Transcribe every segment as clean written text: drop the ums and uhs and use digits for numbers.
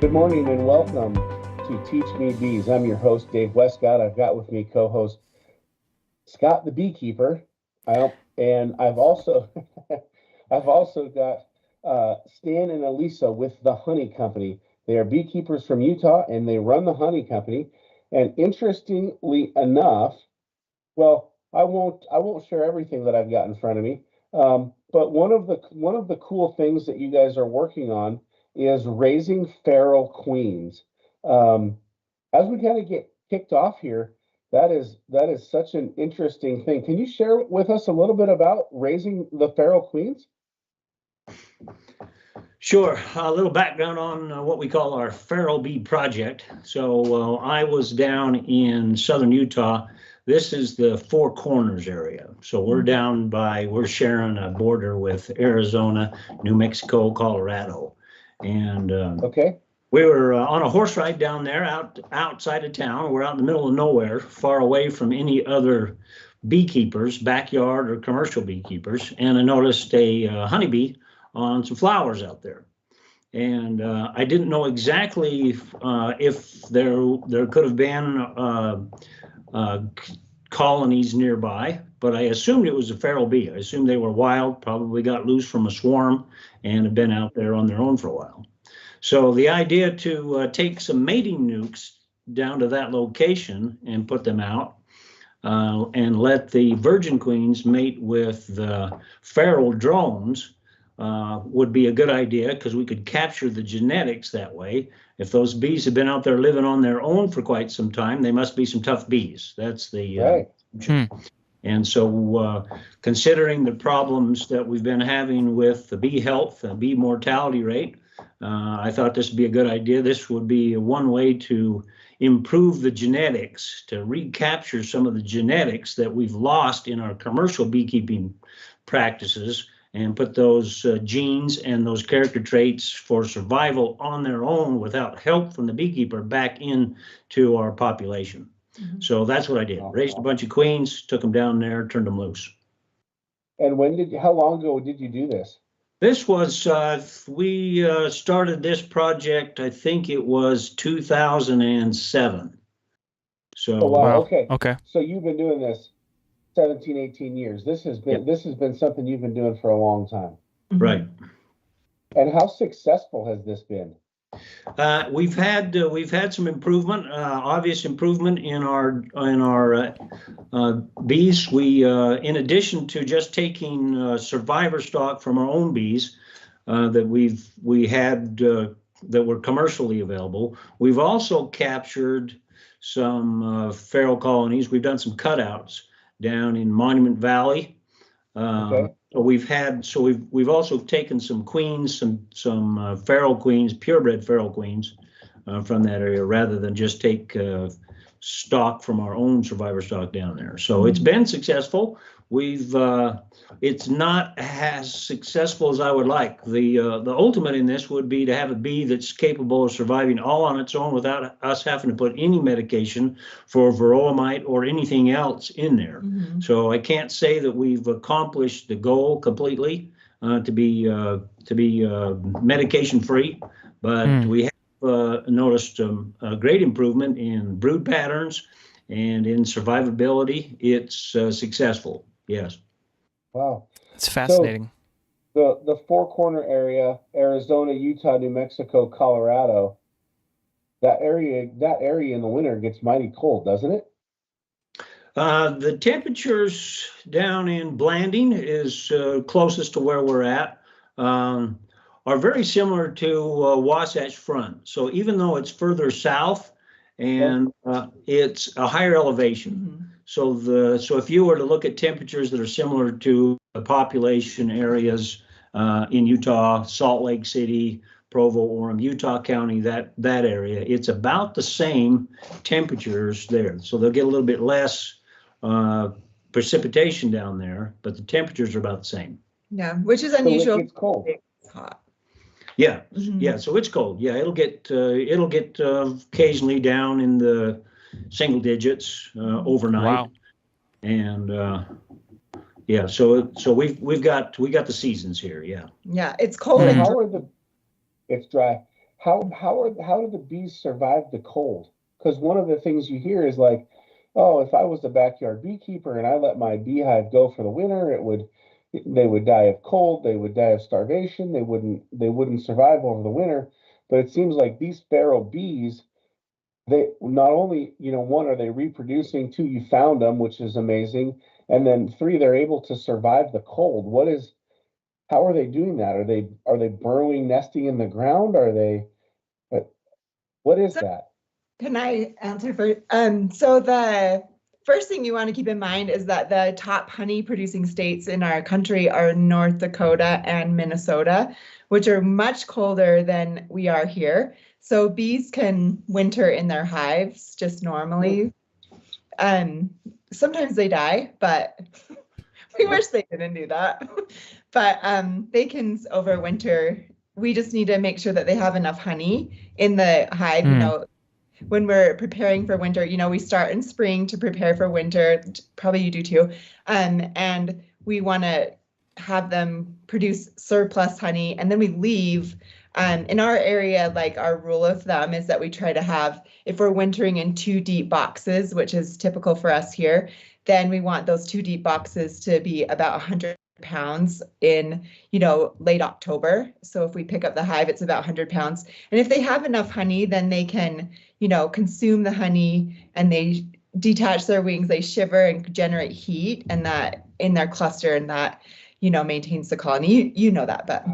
Good morning and welcome to Teach Me Bees. I'm your host, Dave Westcott. I've got with me co-host Scott the Beekeeper. And I've also I've also got Stan and Elisa with the Honey Company. They are beekeepers from Utah and they run the Honey Company. And interestingly enough, well, I won't share everything that I've got in front of me. But one of the cool things that you guys are working on is raising feral queens. Um, as we kind of get kicked off here, that is such an interesting thing. Can you share with us a little bit about raising the feral queens? Sure. A little background on what we call our feral bee project. So I was down in southern Utah. This is the Four Corners area. So we're sharing a border with Arizona, New Mexico, Colorado. And Okay. we were on a horse ride down there outside of town. We're out in the middle of nowhere, far away from any other beekeepers, backyard or commercial beekeepers. And I noticed a honeybee on some flowers out there. And I didn't know exactly if there could have been colonies nearby, but I assumed it was a feral bee. I assumed they were wild, probably got loose from a swarm and have been out there on their own for a while. So the idea to take some mating nukes down to that location and put them out and let the virgin queens mate with the feral drones would be a good idea because we could capture the genetics that way. If those bees have been out there living on their own for quite some time, they must be some tough bees. That's the Right. And so considering the problems that we've been having with the bee health, the bee mortality rate, I thought this would be a good idea. This would be one way to improve the genetics, to recapture some of the genetics that we've lost in our commercial beekeeping practices and put those genes and those character traits for survival on their own without help from the beekeeper back into our population. Mm-hmm. So that's what I did. Raised a bunch of queens, took them down there, turned them loose. And how long ago did you do this? This was, we started this project, I think it was 2007. So, oh, wow. Okay. Okay. So you've been doing this 17, 18 years. This has been something you've been doing for a long time. Right. And how successful has this been? We've had some improvement, obvious improvement in our bees. We, in addition to just taking survivor stock from our own bees that we had that were commercially available, we've also captured some feral colonies. We've done some cutouts down in Monument Valley. Okay. We've also taken some queens, some feral queens, purebred feral queens from that area, rather than just take stock from our own survivor stock down there. So it's been successful. It's not as successful as I would like. The ultimate in this would be to have a bee that's capable of surviving all on its own without us having to put any medication for varroa mite or anything else in there. Mm-hmm. So I can't say that we've accomplished the goal completely to be medication free, but we have noticed a great improvement in brood patterns and in survivability. It's successful. Yes. Wow. It's fascinating. So the Four Corner area, Arizona, Utah, New Mexico, Colorado, that area in the winter gets mighty cold, doesn't it? The temperatures down in Blanding is closest to where we're at, are very similar to Wasatch Front. So even though it's further south and it's a higher elevation. Mm-hmm. So if you were to look at temperatures that are similar to the population areas in Utah, Salt Lake City, Provo, Orem, Utah County, that area, it's about the same temperatures there. So they'll get a little bit less precipitation down there, but the temperatures are about the same. Yeah, which is unusual. So it's cold. It's hot. Yeah, yeah. So it's cold. Yeah, it'll get occasionally down in the single digits overnight. Wow. And yeah, so we got the seasons here. Yeah. Yeah, it's cold. It's dry. how do the bees survive the cold? Because one of the things you hear is like, oh, if I was a backyard beekeeper and I let my beehive go for the winter, they would die of cold, they would die of starvation, they wouldn't survive over the winter. But it seems like these feral bees, they not only, one, are they reproducing, two, you found them, which is amazing, and then three, they're able to survive the cold. How are they doing that? Are they burrowing, nesting in the ground? What is that? Can I answer first? So the first thing you want to keep in mind is that the top honey producing states in our country are North Dakota and Minnesota, which are much colder than we are here. So bees can winter in their hives just normally. Sometimes they die, but we wish they didn't do that. But they can overwinter. We just need to make sure that they have enough honey in the hive, when we're preparing for winter. We start in spring to prepare for winter. Probably you do too. And we want to have them produce surplus honey, and then we leave. In our area, like our rule of thumb is that we try to have, if we're wintering in 2 deep boxes, which is typical for us here, then we want those 2 deep boxes to be about 100 pounds in, late October. So if we pick up the hive, it's about 100 pounds. And if they have enough honey, then they can, consume the honey, and they detach their wings, they shiver and generate heat, and that in their cluster, and that, maintains the colony. You know that, but.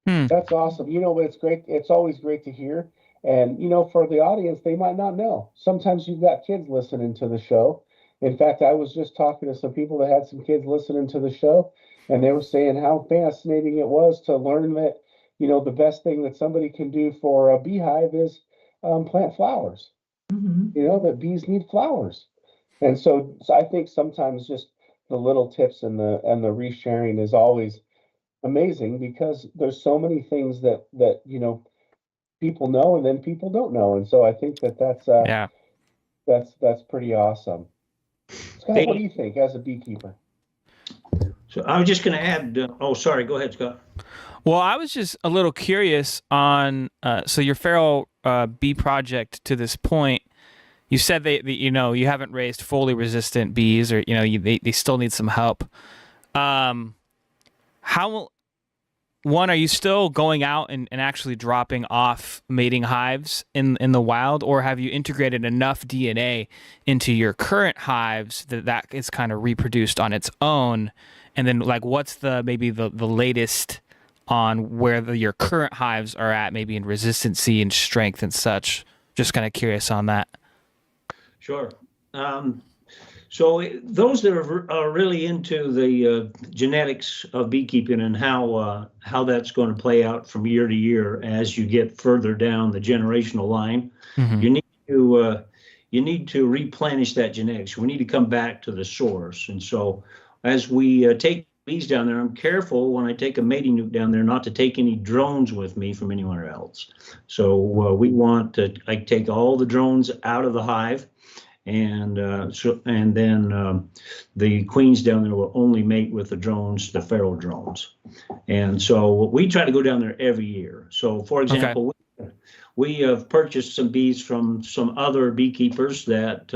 That's awesome. But it's great. It's always great to hear. And, for the audience, they might not know. Sometimes you've got kids listening to the show. In fact, I was just talking to some people that had some kids listening to the show, and they were saying how fascinating it was to learn that, the best thing that somebody can do for a beehive is plant flowers. That bees need flowers. And so I think sometimes just the little tips and the resharing is always amazing, because there's so many things that people know and then people don't know. And so I think that's pretty awesome. Scott, what do you think as a beekeeper? So I was just going to add, sorry, go ahead, Scott. Well, I was just a little curious on, so your feral bee project to this point, you said that you haven't raised fully resistant bees, or, they still need some help. One, are you still going out and actually dropping off mating hives in the wild, or have you integrated enough DNA into your current hives that is kind of reproduced on its own? And then, what's maybe the latest on where your current hives are at, maybe in resistancy and strength and such? Just kind of curious on that. Sure. So those that are really into the genetics of beekeeping and how that's going to play out from year to year as you get further down the generational line, you need to replenish that genetics. We need to come back to the source. And so as we take bees down there, I'm careful when I take a mating nuke down there not to take any drones with me from anywhere else. So we want to take all the drones out of the hive. And then the queens down there will only mate with the drones, the feral drones. And so we try to go down there every year. So, for example, we have purchased some bees from some other beekeepers that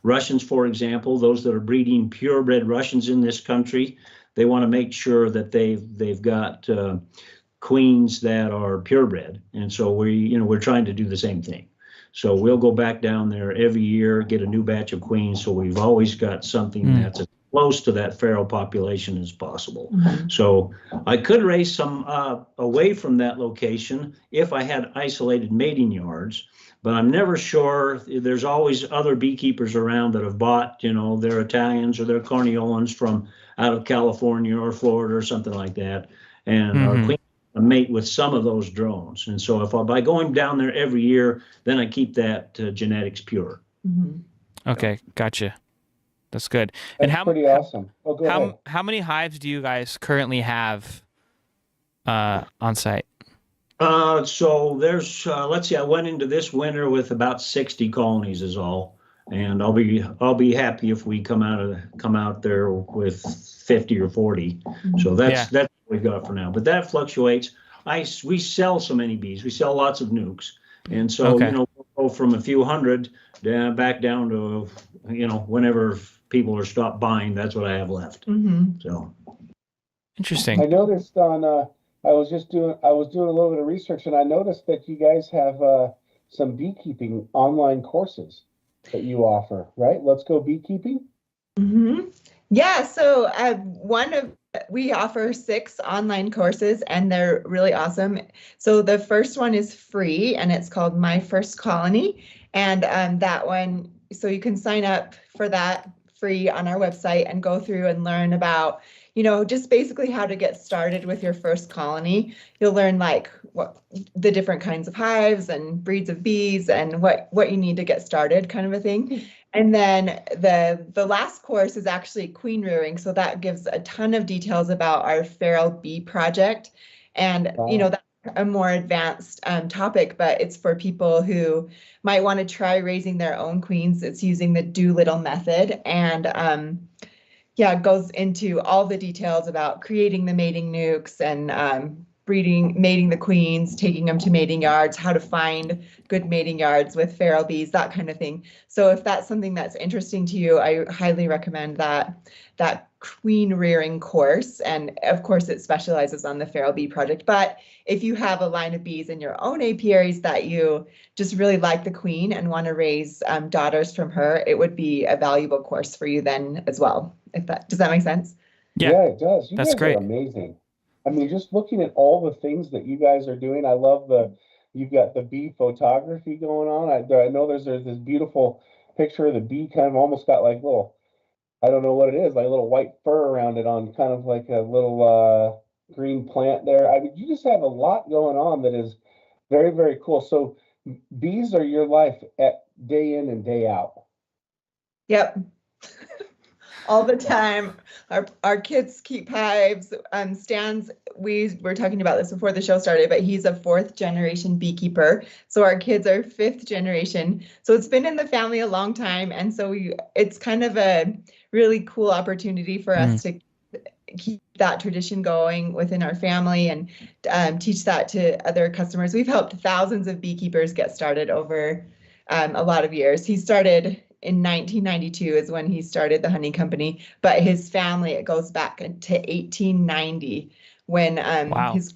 Russians, for example, those that are breeding purebred Russians in this country, they want to make sure that they've got queens that are purebred. And so we're trying to do the same thing. So we'll go back down there every year, get a new batch of queens. So we've always got something that's as close to that feral population as possible. So I could raise some away from that location if I had isolated mating yards, but I'm never sure. There's always other beekeepers around that have bought, their Italians or their Corniolans from out of California or Florida or something like that. And our queens mate with some of those drones. And so by going down there every year, then I keep that genetics pure. Okay, gotcha. That's good. That's pretty awesome. Oh, go ahead. How many hives do you guys currently have on site? So there's, let's see, I went into this winter with about 60 colonies is all. And I'll be happy if we come out there with 50 or 40. So that's what we've got for now. But that fluctuates. we sell so many bees. We sell lots of nukes. And so, Okay. we'll go from a few hundred back down to, whenever people are stopped buying, that's what I have left. So, Interesting. I noticed on, I was doing a little bit of research, and I noticed that you guys have some beekeeping online courses that you offer, right? Let's Go Beekeeping. Yeah, so we offer 6 online courses, and they're really awesome. So the first one is free, and it's called My First Colony, and that one, so you can sign up for that free on our website and go through and learn about, just basically how to get started with your first colony. You'll learn like what the different kinds of hives and breeds of bees and what you need to get started, kind of a thing. And then the last course is actually queen rearing. So that gives a ton of details about our feral bee project. And, that's a more advanced topic, but it's for people who might want to try raising their own queens. It's using the Doolittle method. And it goes into all the details about creating the mating nukes and mating the queens, taking them to mating yards, how to find good mating yards with feral bees, that kind of thing. So if that's something that's interesting to you, I highly recommend that queen rearing course. And of course, it specializes on the feral bee project. But if you have a line of bees in your own apiaries that you just really like the queen and want to raise daughters from her, it would be a valuable course for you then as well. Does that make sense? Yeah, it does. You that's guys great. are amazing. I mean, just looking at all the things that you guys are doing, I love you've got the bee photography going on. I know there's this beautiful picture of the bee, kind of almost got like little, I don't know what it is, like a little white fur around it on kind of like a little green plant there. I mean, you just have a lot going on that is very, very cool. So bees are your life at day in and day out. Yep. All the time. Our kids keep hives. Stan's, we were talking about this before the show started, but he's a 4th generation beekeeper. So our kids are 5th generation. So it's been in the family a long time. And so it's kind of a really cool opportunity for us to keep that tradition going within our family and teach that to other customers. We've helped thousands of beekeepers get started over a lot of years. He started in 1992 is when he started the honey company, but his family, it goes back to 1890 when his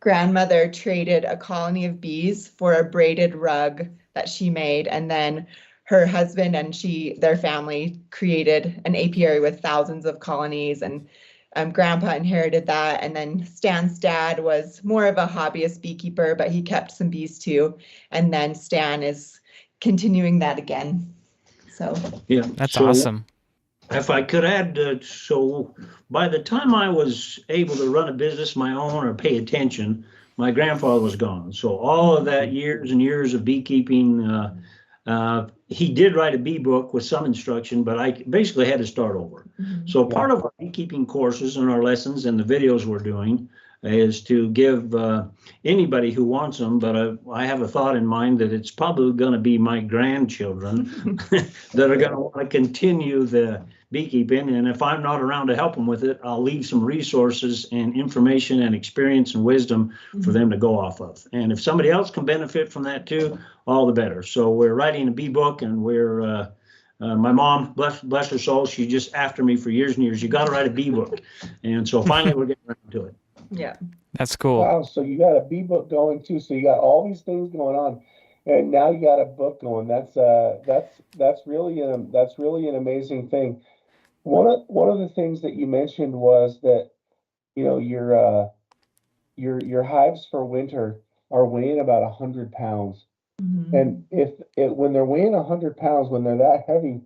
grandmother traded a colony of bees for a braided rug that she made, and then her husband and their family created an apiary with thousands of colonies, and Grandpa inherited that. And then Stan's dad was more of a hobbyist beekeeper, but he kept some bees too, and then Stan is continuing that again. So yeah, that's awesome. If I could add, so by the time I was able to run a business my own or pay attention, my grandfather was gone. So all of that years and years of beekeeping, he did write a bee book with some instruction, but I basically had to start over. So part of our beekeeping courses and our lessons and the videos we're doing is to give anybody who wants them, but I have a thought in mind that it's probably going to be my grandchildren that are going to want to continue the beekeeping. And if I'm not around to help them with it, I'll leave some resources and information and experience and wisdom for them to go off of. And if somebody else can benefit from that too, all the better. So we're writing a bee book, and we're my mom, bless her soul, she just after me for years and years. You got to write a bee book, and so finally we're getting around to it. Yeah, that's cool. Wow, so you got a bee book going too. So you got all these things going on, and now you got a book going. That's really an amazing thing. One of the things that you mentioned was that your hives for winter are weighing about 100 pounds. And when they're weighing 100 pounds, when they're that heavy,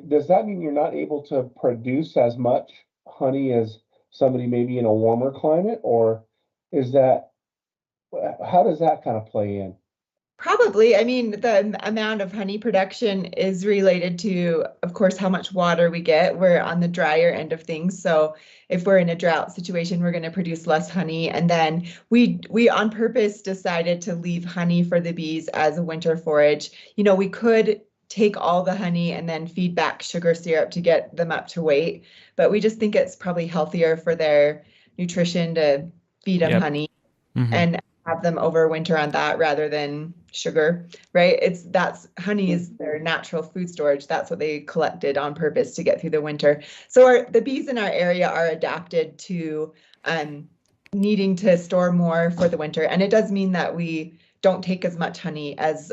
does that mean you're not able to produce as much honey as somebody maybe in a warmer climate, or how does that kind of play in? Probably. I mean, the amount of honey production is related to, of course, how much water we get. We're on the drier end of things. So if we're in a drought situation, we're going to produce less honey. And then we on purpose decided to leave honey for the bees as a winter forage. We could take all the honey and then feed back sugar syrup to get them up to weight, but we just think it's probably healthier for their nutrition to feed them honey. and have them overwinter on that rather than sugar, right? Honey is their natural food storage. That's what they collected on purpose to get through the winter. So the bees in our area are adapted to needing to store more for the winter. And it does mean that we don't take as much honey as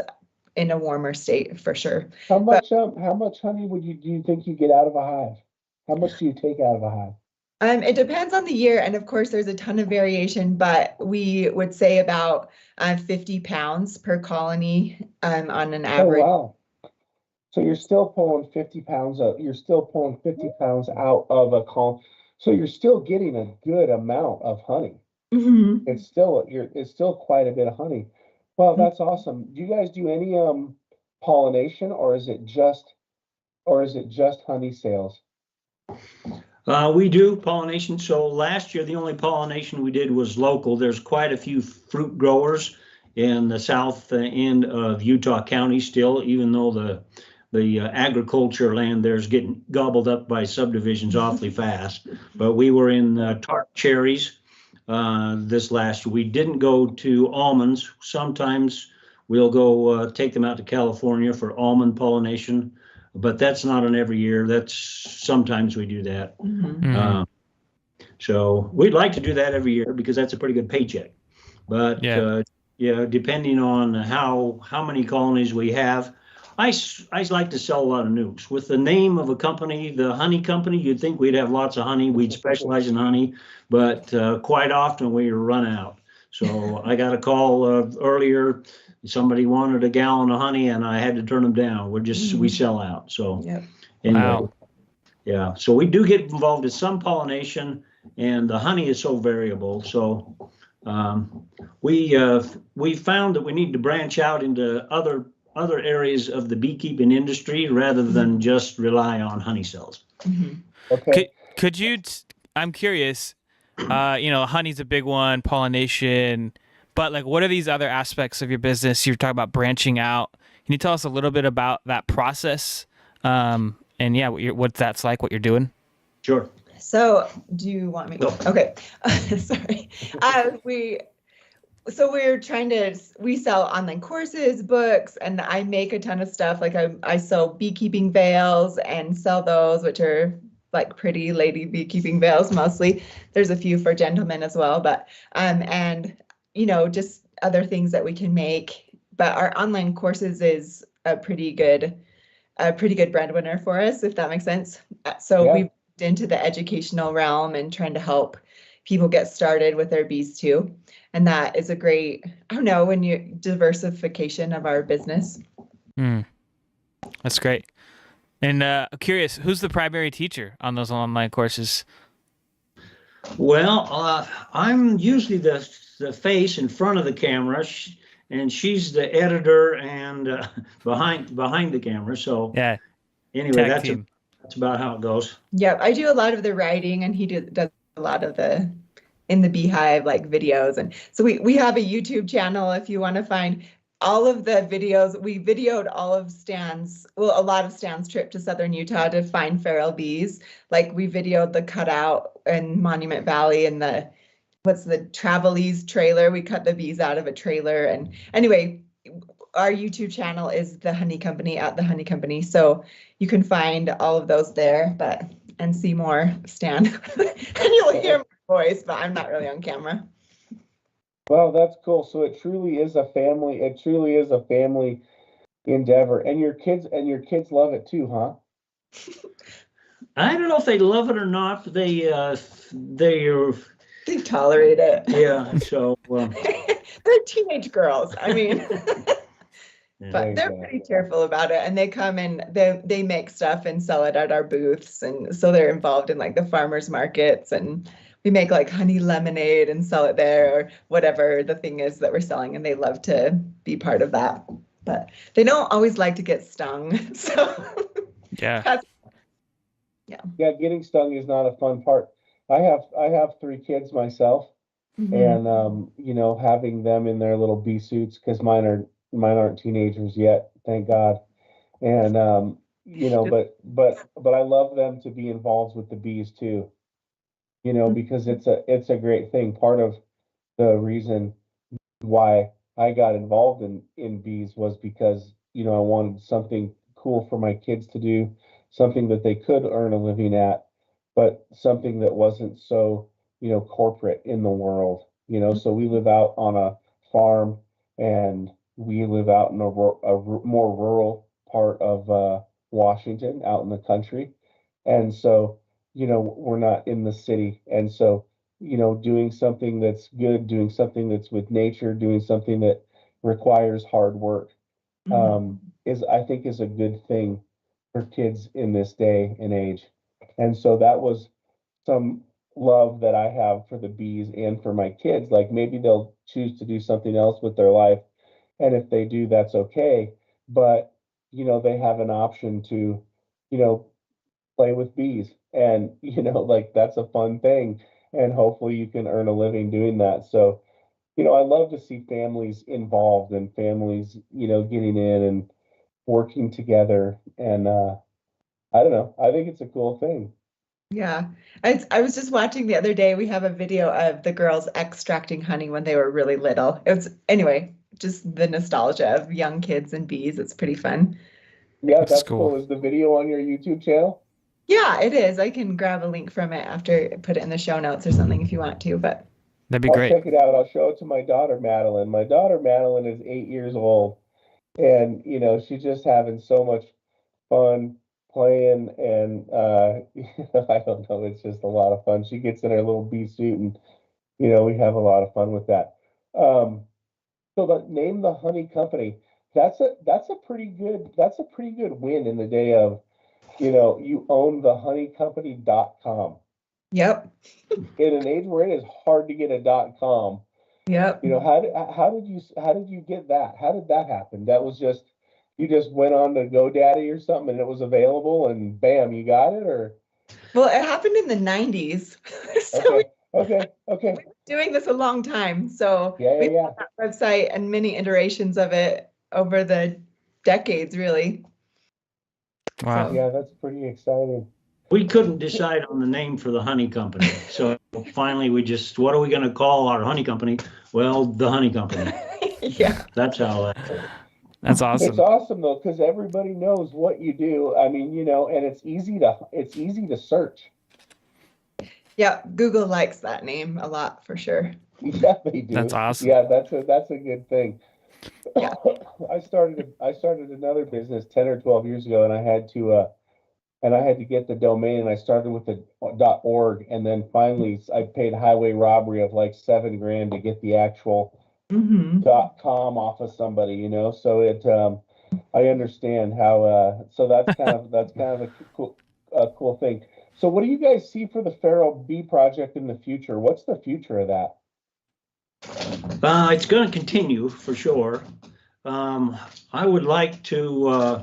in a warmer state, for sure. How much honey do you think you get out of a hive? How much do you take out of a hive? It depends on the year, and of course there's a ton of variation, but we would say about 50 pounds per colony on an average. Oh, wow. So you're still pulling 50 pounds out. You're still pulling 50 pounds out of a colony. So you're still getting a good amount of honey. Mm-hmm. It's still quite a bit of honey. Well, that's awesome. Do you guys do any pollination, or is it just honey sales? We do pollination. So last year, the only pollination we did was local. There's quite a few fruit growers in the south end of Utah County still, even though the agriculture land there's getting gobbled up by subdivisions awfully fast. But we were in tart cherries this last year. We didn't go to almonds. Sometimes we'll go take them out to California for almond pollination. But that's not an every year. That's sometimes we do that. Mm-hmm. So we'd like to do that every year because that's a pretty good paycheck. But depending on how many colonies we have, I like to sell a lot of nukes. With the name of a company, the honey company, you'd think we'd have lots of honey. We'd specialize in honey, but quite often we run out. So I got a call earlier. Somebody wanted a gallon of honey and I had to turn them down. We sell out. So anyway, wow. Yeah. So we do get involved in some pollination, and the honey is so variable. So we found that we need to branch out into other areas of the beekeeping industry rather than just rely on honey cells. Mm-hmm. Okay. Could you? I'm curious. Honey's a big one, pollination. But like, what are these other aspects of your business? You're talking about branching out. Can you tell us a little bit about that process? And what that's like, what you're doing? Sure. So do you want me? No. Okay. Sorry. We sell online courses, books, and I make a ton of stuff. Like I sell beekeeping veils and sell those, which are like pretty lady beekeeping veils mostly. There's a few for gentlemen as well, but just other things that we can make. But our online courses is a pretty good breadwinner for us, if that makes sense. So we've moved into the educational realm and trying to help people get started with their bees too. And that is a great, diversification of our business. That's great. And I'm curious, who's the primary teacher on those online courses? Well, I'm usually the face in front of the camera, and she's the editor and behind the camera. So anyway, that's about how it goes. Yeah, I do a lot of the writing, and he does a lot of the in the beehive like videos. And so we have a YouTube channel if you want to find all of the videos. We videoed all of a lot of Stan's trip to southern Utah to find feral bees. Like we videoed the cutout in Monument Valley and the Travelese trailer. We cut the bees out of a trailer. And anyway, our YouTube channel is The Honey Company, at The Honey Company. So you can find all of those there, and see more Stan. And you'll hear my voice, but I'm not really on camera. Well, that's cool. So it truly is a family. It truly is a family endeavor, and your kids love it too, huh? I don't know if they love it or not. But they tolerate it. Yeah. So they're teenage girls. I mean, but they're pretty cheerful about it, and they come and they make stuff and sell it at our booths, and so they're involved in like the farmers markets, and we make like honey lemonade and sell it there, or whatever the thing is that we're selling, and they love to be part of that. But they don't always like to get stung. So yeah, getting stung is not a fun part. I have 3 kids myself, and having them in their little bee suits, because mine aren't teenagers yet, thank God. And but I love them to be involved with the bees too. Because it's a great thing. Part of the reason why I got involved in bees was because, you know, I wanted something cool for my kids to do, something that they could earn a living at, but something that wasn't so, you know, corporate in the world, you know. So we live out on a farm, and we live out in more rural part of Washington, out in the country. And so, you know, we're not in the city. And so, you know, doing something that's good, doing something that's with nature, doing something that requires hard work, is, I think, is a good thing for kids in this day and age. And so that was some love that I have for the bees and for my kids. Like, maybe they'll choose to do something else with their life, and if they do, that's okay. But, you know, they have an option to, you know, play with bees, and, you know, like, that's a fun thing, and hopefully you can earn a living doing that. So, you know, I love to see families involved, and families, you know, getting in and working together. And I don't know, I think it's a cool thing. Yeah, I was just watching the other day. We have a video of the girls extracting honey when they were really little. It was, anyway, just the nostalgia of young kids and bees. It's pretty fun. Yeah, That's that's cool. cool. Is the video on your YouTube channel? Yeah, it is. I can grab a link from it after, put it in the show notes or something if you want to, but That'd be I'll great. check it out. I'll show it to my daughter Madeline. My daughter Madeline is 8 years old, and, you know, she's just having so much fun playing. And I don't know, it's just a lot of fun. She gets in her little bee suit, and, you know, we have a lot of fun with that. Um, so the name, the Honey Company, that's a pretty good win in the day of, you know, you own the honeycompany.com. yep, In an age where it is hard to get a .com, yep. you know, how did you get that? How did that happen? That was just, you just went on to GoDaddy or something, and it was available, and bam, you got it? Or Well, it happened in the 90s. So okay, okay, doing this a long time. So yeah, we yeah, have that website and many iterations of it over the decades, really. Wow. So yeah, that's pretty exciting. We couldn't decide on the name for the honey company. So finally we just, what are we going to call our honey company? Well, the honey company. yeah, That's how That's It's awesome. awesome though, because everybody knows what you do. I mean, you know, and it's easy to search. yeah. Google likes that name a lot for sure. Yeah, they do. That's awesome. Yeah, that's a good thing. Yeah. I started another business 10 or 12 years ago, and I had to get the domain, and I started with the .org, and then finally I paid highway robbery of like $7,000 to get the actual Hmm. .com off of somebody, you know. So I understand how so that's kind of a cool thing. So what do you guys see for the Feral Bee Project in the future? What's the future of that? it's going to continue for sure. I would like to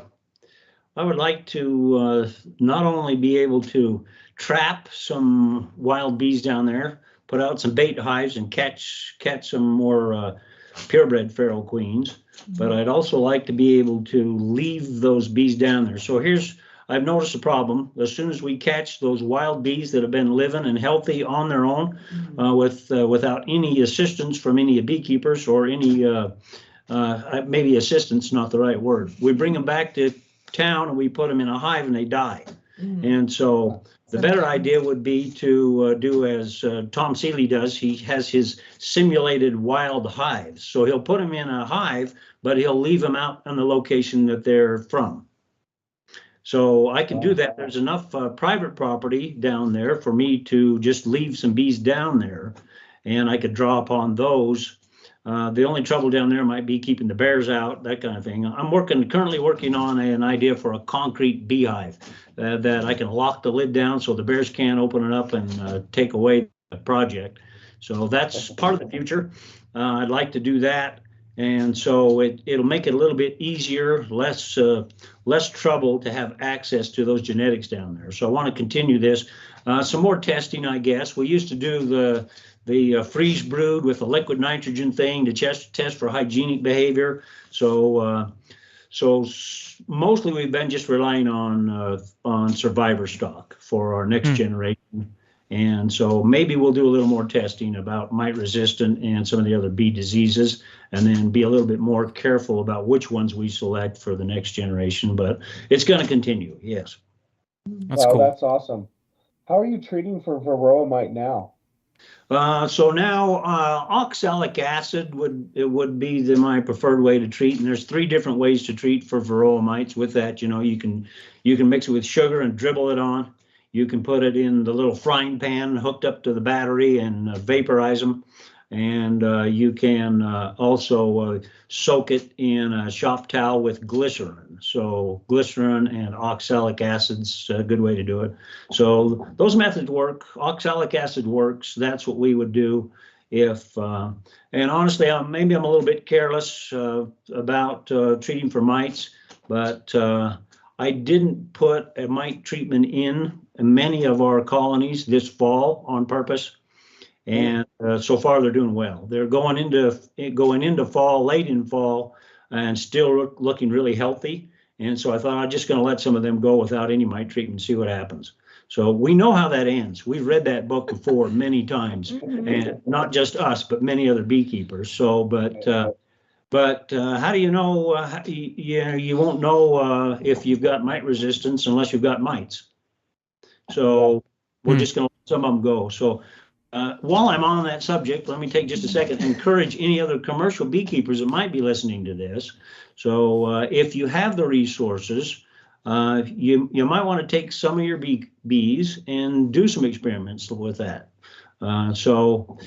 not only be able to trap some wild bees down there, put out some bait hives, and catch some more purebred feral queens, but I'd also like to be able to leave those bees down there. So I've noticed a problem. As soon as we catch those wild bees that have been living and healthy on their own, without any assistance from any beekeepers or any maybe assistance, not the right word, we bring them back to town and we put them in a hive and they die. And so the better idea would be to do as Tom Seeley does. He has his simulated wild hives. So he'll put them in a hive, but he'll leave them out on the location that they're from. So I can do that. There's enough private property down there for me to just leave some bees down there, and I could draw upon those. The only trouble down there might be keeping the bears out, that kind of thing. I'm currently working on an idea for a concrete beehive that I can lock the lid down so the bears can't open it up and take away the project. So that's part of the future. I'd like to do that. And so it'll make it a little bit easier, less trouble to have access to those genetics down there. So I want to continue this. Some more testing, I guess. We used to do the freeze brood with a liquid nitrogen thing to test for hygienic behavior. So mostly we've been just relying on survivor stock for our next generation. And so maybe we'll do a little more testing about mite resistant and some of the other bee diseases, and then be a little bit more careful about which ones we select for the next generation. But it's going to continue. Yes. That's Wow, cool. that's awesome. How are you treating for varroa mite now? So now oxalic acid would be my preferred way to treat, and there's 3 different ways to treat for varroa mites. With that, you can mix it with sugar and dribble it on. You can put it in the little frying pan hooked up to the battery and vaporize them. And you can also soak it in a shop towel with glycerin. So glycerin and oxalic acid's a good way to do it. So those methods work. Oxalic acid works. That's what we would do if, and honestly, maybe I'm a little bit careless about treating for mites, but I didn't put a mite treatment in many of our colonies this fall on purpose. And so far they're doing well. They're going into fall, late in fall, and still looking really healthy. And so I thought I'm just going to let some of them go without any mite treatment and see what happens. So we know how that ends. We've read that book before many times, and not just us, but many other beekeepers. So, but how do you know? You won't know if you've got mite resistance unless you've got mites. So we're just going to let some of them go. So. While I'm on that subject, let me take just a second to encourage any other commercial beekeepers that might be listening to this. So if you have the resources, you might want to take some of your bees and do some experiments with that. So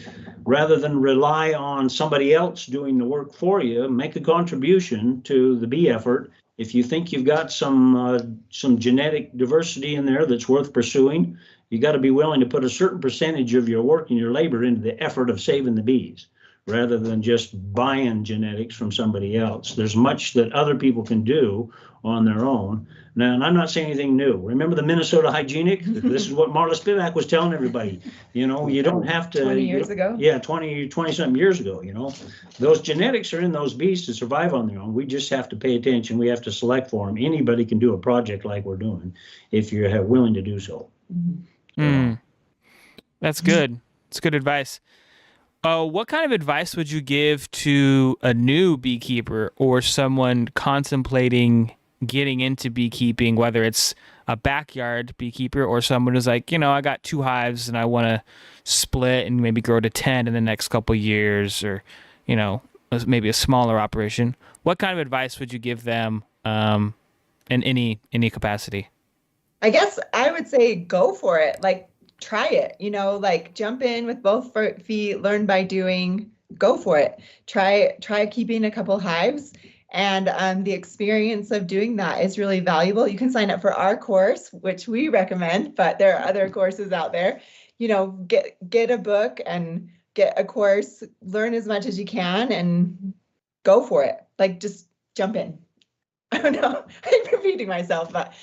rather than rely on somebody else doing the work for you, make a contribution to the bee effort. If you think you've got some genetic diversity in there that's worth pursuing, you got to be willing to put a certain percentage of your work and your labor into the effort of saving the bees, rather than just buying genetics from somebody else. There's much that other people can do on their own. Now, and I'm not saying anything new. Remember the Minnesota Hygienic? This is what Marla Spivak was telling everybody. You don't have to. 20 years ago? Yeah, 20 something years ago, Those genetics are in those bees to survive on their own. We just have to pay attention. We have to select for them. Anybody can do a project like we're doing if you're willing to do so. That's good. It's good advice. What kind of advice would you give to a new beekeeper or someone contemplating getting into beekeeping, whether it's a backyard beekeeper or someone who's like, I got 2 hives and I want to split and maybe grow to 10 in the next couple of years, or, maybe a smaller operation? What kind of advice would you give them in any capacity? I guess I would say go for it. Like, try it, jump in with both feet, learn by doing, go for it. Try keeping a couple hives, and the experience of doing that is really valuable. You can sign up for our course, which we recommend, but there are other courses out there. Get a book and get a course, learn as much as you can and go for it. Just jump in. I don't know, I'm repeating myself, but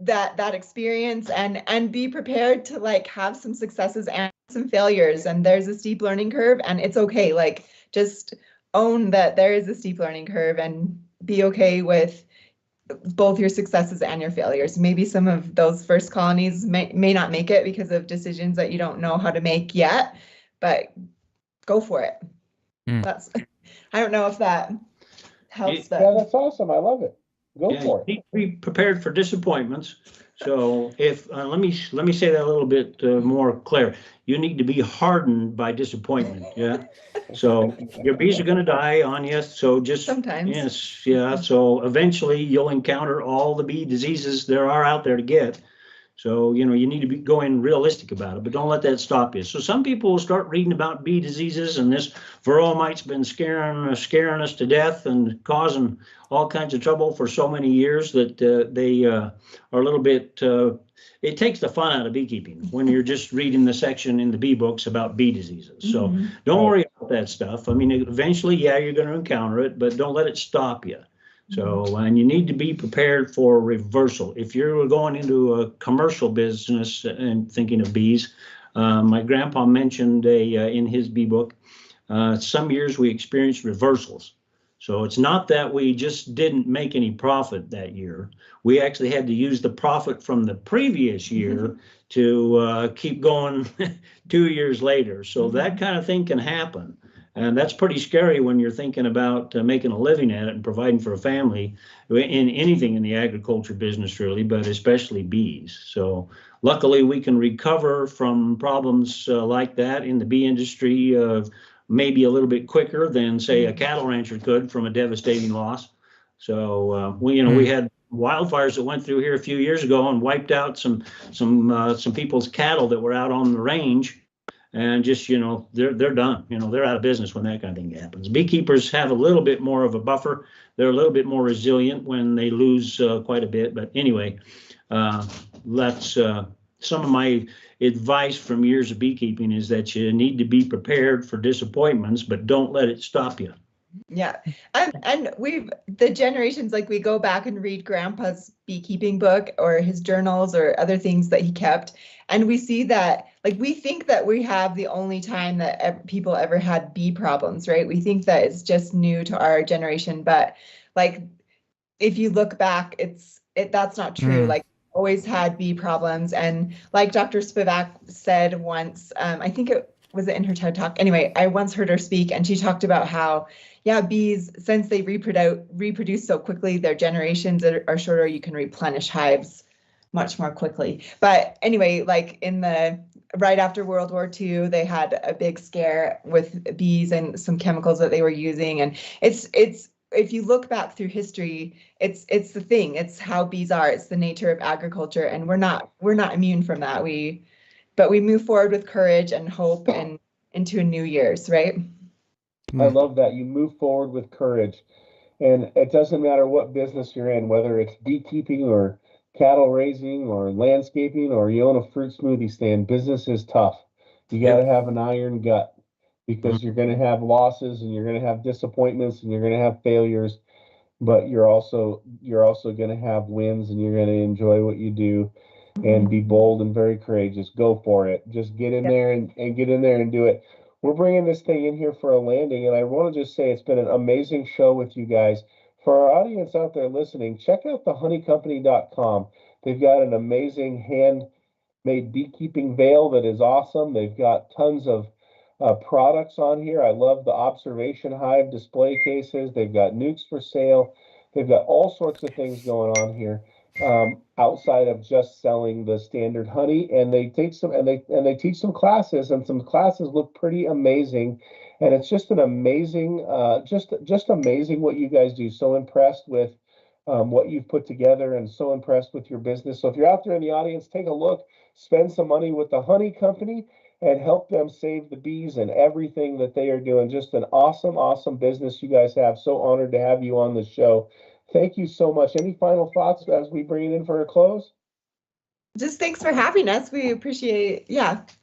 that experience and be prepared to have some successes and some failures, and there's a steep learning curve, and it's okay. Just own that there is a steep learning curve and be okay with both your successes and your failures. Maybe some of those first colonies may not make it because of decisions that you don't know how to make yet, but go for it. I don't know if that helps. Yeah, that's awesome. I love it. Go for it. You need to be prepared for disappointments. So if let me say that a little bit more clear. You need to be hardened by disappointment. Yeah. So your bees are going to die on you. So just sometimes. Yes. Yeah. So eventually you'll encounter all the bee diseases there are out there to get. So, you need to be going realistic about it, but don't let that stop you. So some people will start reading about bee diseases, and this varroa mite's been scaring us to death and causing all kinds of trouble for so many years that they are a little bit, it takes the fun out of beekeeping when you're just reading the section in the bee books about bee diseases. So don't worry about that stuff. I mean, eventually, you're going to encounter it, but don't let it stop you. So, and you need to be prepared for reversal. If you're going into a commercial business and thinking of bees, my grandpa mentioned in his bee book, some years we experienced reversals. So it's not that we just didn't make any profit that year. We actually had to use the profit from the previous year to keep going 2 years later. So that kind of thing can happen. And that's pretty scary when you're thinking about making a living at it and providing for a family in anything in the agriculture business, really, but especially bees. So luckily, we can recover from problems like that in the bee industry maybe a little bit quicker than, say, a cattle rancher could from a devastating loss. So we had wildfires that went through here a few years ago and wiped out some people's cattle that were out on the range. And just, they're done. They're out of business when that kind of thing happens. Beekeepers have a little bit more of a buffer. They're a little bit more resilient when they lose quite a bit. But anyway, that's some of my advice from years of beekeeping is that you need to be prepared for disappointments, but don't let it stop you. Yeah. And the generations, like we go back and read Grandpa's beekeeping book or his journals or other things that he kept. And we see that, like, we think that we have the only time that people ever had bee problems, right? We think that it's just new to our generation. But like, if you look back, that's not true. Like, always had bee problems. And like Dr. Spivak said once, I think it was in her TED Talk. Anyway, I once heard her speak and she talked about how, bees, since they reproduce so quickly, their generations are shorter, you can replenish hives much more quickly. But anyway, like right after World War II, they had a big scare with bees and some chemicals that they were using. And it's if you look back through history, it's the thing. It's how bees are. It's the nature of agriculture, and we're not immune from that. But we move forward with courage and hope and into a new year's, right? I love that. You move forward with courage. And it doesn't matter what business you're in, whether it's beekeeping or cattle raising or landscaping or you own a fruit smoothie stand, business is tough. You got to have an iron gut because you're going to have losses and you're going to have disappointments and you're going to have failures, but you're also going to have wins and you're going to enjoy what you do and be bold and very courageous. Go for it. Just get in there and get in there and do it. We're bringing this thing in here for a landing, and I want to just say it's been an amazing show with you guys. For our audience out there listening, check out thehoneycompany.com. They've got an amazing handmade beekeeping veil that is awesome. They've got tons of products on here. I love the observation hive display cases. They've got nukes for sale. They've got all sorts of things going on here outside of just selling the standard honey. And they take some and they teach some classes, and some classes look pretty amazing. And it's just an amazing, just amazing what you guys do. So impressed with what you've put together, and so impressed with your business. So if you're out there in the audience, take a look, spend some money with the Honey Company, and help them save the bees and everything that they are doing. Just an awesome, awesome business you guys have. So honored to have you on the show. Thank you so much. Any final thoughts as we bring it in for a close? Just thanks for having us. We appreciate,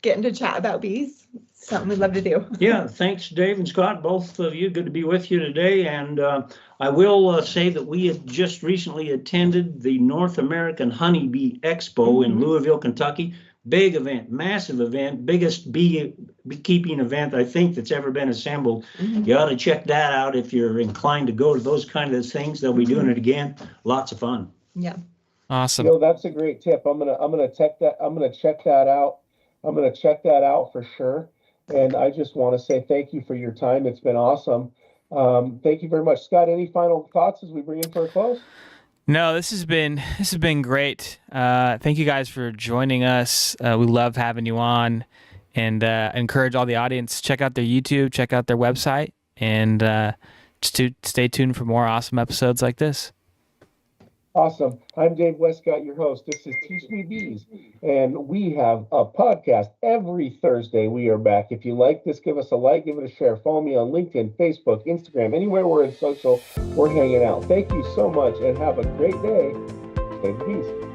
getting to chat about bees. Something we'd love to do. Yeah, thanks, Dave and Scott, both of you. Good to be with you today. And I will say that we had just recently attended the North American Honeybee Expo in Louisville, Kentucky. Big event, massive event, biggest beekeeping event I think that's ever been assembled. You ought to check that out if you're inclined to go to those kind of things. They'll be doing it again. Lots of fun. Yeah. Awesome. That's a great tip. I'm gonna check that. I'm gonna check that out. I'm gonna check that out for sure. And I just want to say thank you for your time. It's been awesome. Thank you very much, Scott. Any final thoughts as we bring in for a close? No, this has been great. Thank you guys for joining us. We love having you on, and encourage all the audience, check out their YouTube, check out their website, and just to stay tuned for more awesome episodes like this. Awesome. I'm Dave Westcott, your host. This is Teach Me Bees, and we have a podcast every Thursday. We are back. If you like this, give us a like, give it a share. Follow me on LinkedIn, Facebook, Instagram, anywhere we're in social, we're hanging out. Thank you so much, and have a great day. Stay bees.